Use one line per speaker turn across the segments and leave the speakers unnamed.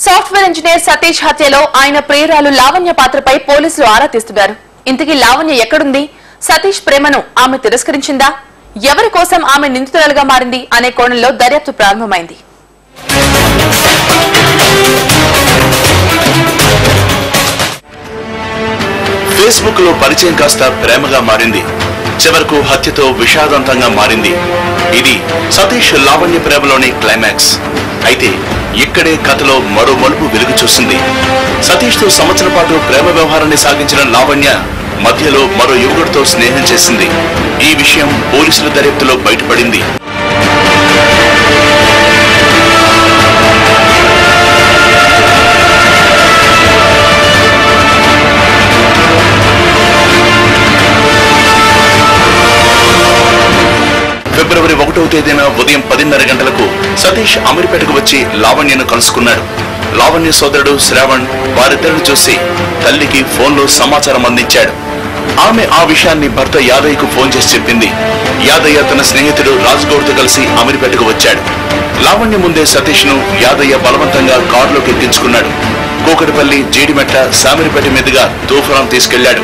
Software engineer Satish హత్యలో ఆయన ప్రియురాలు లావణ్య పాత్రపై పోలీసులు ఆరా తీస్తున్నారు. ఇంతకీ లావణ్య ఎక్కడుంది? సతీష్ ప్రేమను ఆమె తిరస్కరించిందా? ఎవరి కోసం ఆమె నిందితురాలుగా మారింది అనే కోణంలో దర్యాప్తు ప్రారంభమైంది.
ఫేస్బుక్ లో పరిచయం కాస్త ప్రేమగా మారింది. చివరకు హత్యతో విషాదంతంగా మారింది. ఇది సతీష్ లావణ్య ప్రేమలోని క్లైమాక్స్. అయితే ఇక్కడే కథలో మరో మలుపు వెలుగు చూసింది. సతీష్ తో సంవత్సరం పాటు ప్రేమ వ్యవహారాన్ని సాగించిన లావణ్య మధ్యలో మరో యువకుడితో స్నేహం చేసింది. ఈ విషయం పోలీసుల దర్యాప్తులో బయటపడింది. ఫిబ్రవరి 1వ తేదీన ఉదయం 10:30 గంటలకు సతీష్ అమీర్పేటకు వచ్చి లావణ్యను కలుసుకున్నాడు. లావణ్య సోదరుడు శ్రావణ్ వారిద్దరిని చూసి తల్లికి ఫోన్లో సమాచారం అందించాడు. ఆమె ఆ విషయాన్ని భర్త యాదయ్యకు ఫోన్ చేసి చెప్పింది. యాదయ్య తన స్నేహితుడు రాజ్గౌడ్తో కలిసి అమీర్పేటకు వచ్చాడు. లావణ్య ముందే సతీష్ ను యాదయ్య బలవంతంగా కారులోకి ఎక్కించుకున్నాడు. కూకటిపల్లి, జీడిమెట్ట, సామిరిపేట మీదుగా తూఫానం తీసుకెళ్లాడు.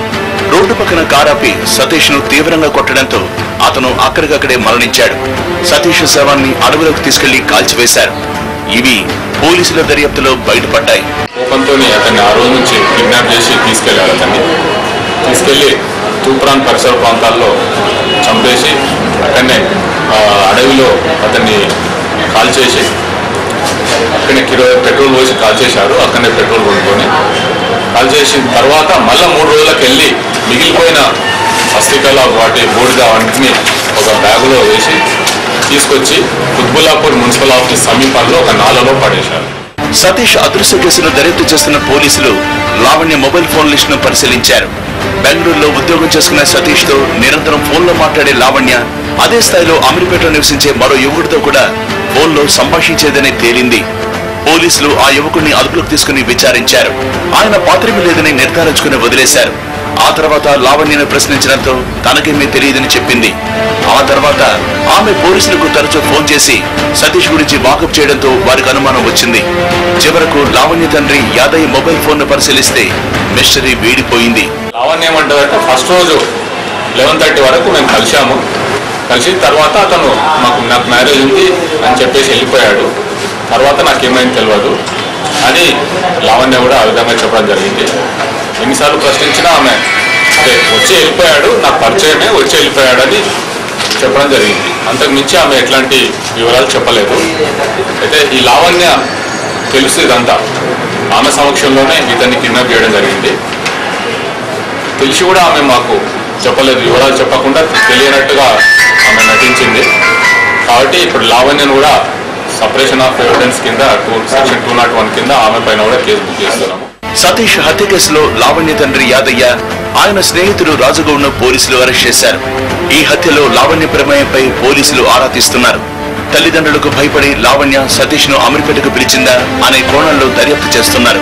రోడ్డు పక్కన కారాపి సతీష్ ను తీవ్రంగా కొట్టడంతో అతను అక్కడికక్కడే మరణించాడు. సతీష్ శవాన్ని అడవులకు తీసుకెళ్లి కాల్చివేశారు. ఇవి పోలీసుల దర్యాప్తులో బయటపడ్డాయి.
కోపంతోనే అతన్ని ఆ రోజు నుంచి కిడ్నాప్ చేసి తీసుకెళ్లారు. అతన్ని తీసుకెళ్లి తూప్రాన్ పరిసర ప్రాంతాల్లో చంపేసి అక్కడనే అడవిలో అతన్ని కాల్చేసి అక్కడనే పెట్రోల్ పోసి కాల్చేశారు. అక్కడనే పెట్రోల్ కొనుక్కొని కాల్చేసిన తర్వాత మళ్ళా 3 రోజులకు వెళ్ళి మిగిలిపోయిన అస్థికల వాటి బూడిద వంటిని ఒక బ్యాగులో వేసి తీసుకొచ్చి కుత్బుల్లాపూర్ మున్సిపల్ ఆఫీస్ సమీపంలో ఒక నాలలో పడేశారు.
సతీష్ అదృశ్య కేసును దర్యాప్తు చేస్తున్న పోలీసులు లావణ్య మొబైల్ ఫోన్ లిస్ట్ ను పరిశీలించారు. బెంగళూరులో ఉద్యోగం చేసుకున్న సతీష్ తో నిరంతరం ఫోన్లో మాట్లాడే లావణ్య అదే స్థాయిలో అమీర్పేటలో నివసించే మరో యువకుడితో కూడా ఫోన్లో సంభాషించేదని తేలింది. పోలీసులు ఆ యువకుడిని అదుపులోకి తీసుకుని విచారించారు. ఆయన పాత్రమే లేదని నిర్ధారించుకుని వదిలేశారు. ఆ తర్వాత లావణ్యను ప్రశ్నించడంతో తనకేమీ తెలియదని చెప్పింది. ఆ తర్వాత ఆమె పోలీసులకు తరచూ ఫోన్ చేసి సతీష్ గురించి వాకప్ చేయడంతో వారికి అనుమానం వచ్చింది. చివరకు లావణ్య తండ్రి యాదయ్య మొబైల్ ఫోన్ ను పరిశీలిస్తే మిస్టరీ వీడిపోయింది.
లావణ్య ఏమంటారంటే ఫస్ట్ రోజు 11:30 వరకు మేము కలిసిన తర్వాత అతను నాకు మ్యారేజ్ ఉంది అని చెప్పేసి వెళ్ళిపోయాడు. తర్వాత నాకేమైంది తెలియదు అని లావణ్య కూడా ఆ విధంగా చెప్పడం జరిగింది. ఎన్నిసార్లు ప్రశ్నించినా ఆమె వచ్చి వెళ్ళిపోయాడు, నాకు పరిచయమే వచ్చి వెళ్ళిపోయాడు అని చెప్పడం జరిగింది. అంతకుమించి ఆమె ఎట్లాంటి వివరాలు చెప్పలేదు. అయితే ఈ లావణ్య తెలుసు ఇదంతా ఆమె సమక్షంలోనే ఇతన్ని కిడ్నాప్ చేయడం జరిగింది. తెలిసి కూడా ఆమె మాకు చెప్పలేదు, వివరాలు చెప్పకుండా తెలియనట్టుగా ఆమె నటించింది. కాబట్టి ఇప్పుడు లావణ్యను కూడా సపరేషన్ ఆఫ్ ఎవిడెన్స్ కింద సెక్షన్ 201 కింద ఆమె పైన కూడా కేసు బుక్ చేస్తున్నాము.
సతీష్ హత్య కేసులో లావణ్య తండ్రి యాదయ్య, ఆయన స్నేహితుడు రాజగౌడ్ను పోలీసులు అరెస్ట్ చేశారు. ఈ హత్యలో లావణ్య ప్రమేయంపై పోలీసులు ఆరా తీస్తున్నారు. తల్లిదండ్రులకు భయపడి లావణ్య సతీష్ ను అమీర్పేటకు పిలిచిందా అనే కోణంలో దర్యాప్తు చేస్తున్నారు.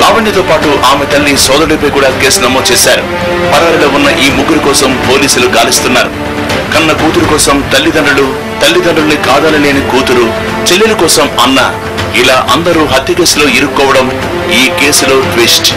లావణ్యతో పాటు ఆమె తల్లి సోదరుడిపై కూడా కేసు నమోదు చేశారు. పరారీలో ఉన్న ఈ ముగ్గురు కోసం పోలీసులు గాలిస్తున్నారు. కన్న కూతురు కోసం తల్లిదండ్రుల్ని కాదనలేని కూతురు, చెల్లెల కోసం అన్న, ఇలా అందరూ హత్య కేసులో ఇరుక్కోవడం ఈ కేసులో ట్విస్ట్.